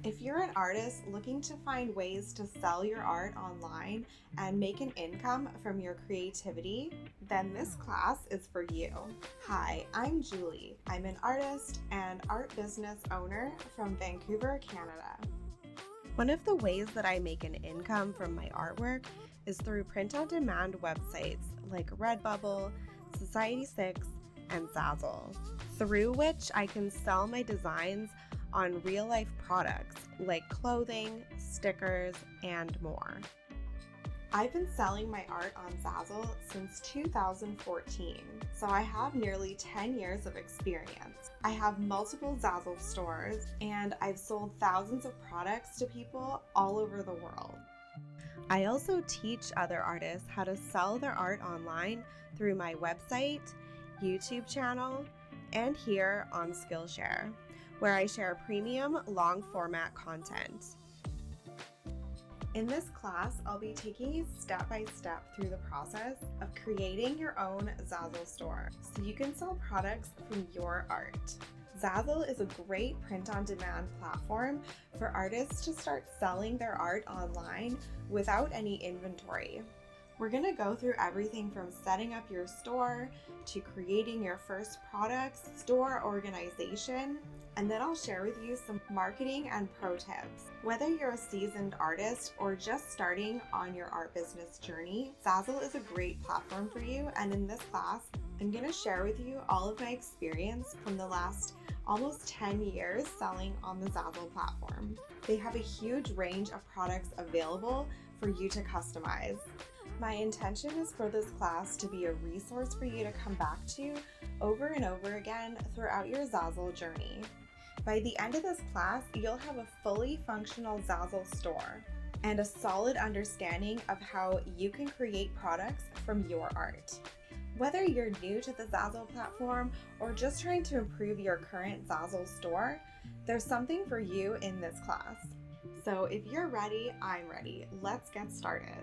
If you're an artist looking to find ways to sell your art online and make an income from your creativity, then this class is for you. Hi, I'm Julie. I'm an artist and art business owner from Vancouver, Canada. One of the ways that I make an income from my artwork is through print-on-demand websites like Redbubble, Society6, and Zazzle, through which I can sell my designs on real-life products like clothing, stickers, and more. I've been selling my art on Zazzle since 2014, so I have nearly 10 years of experience. I have multiple Zazzle stores, and I've sold thousands of products to people all over the world. I also teach other artists how to sell their art online through my website, YouTube channel, and here on Skillshare, where I share premium long-format content. In this class, I'll be taking you step-by-step through the process of creating your own Zazzle store so you can sell products from your art. Zazzle is a great print-on-demand platform for artists to start selling their art online without any inventory. We're going to go through everything from setting up your store to creating your first products, store organization, and then I'll share with you some marketing and pro tips. Whether you're a seasoned artist or just starting on your art business journey, Zazzle is a great platform for you, and in this class, I'm going to share with you all of my experience from the last almost 10 years selling on the Zazzle platform. They have a huge range of products available for you to customize. My intention is for this class to be a resource for you to come back to over and over again throughout your Zazzle journey. By the end of this class, you'll have a fully functional Zazzle store and a solid understanding of how you can create products from your art. Whether you're new to the Zazzle platform or just trying to improve your current Zazzle store, there's something for you in this class. So if you're ready, I'm ready. Let's get started.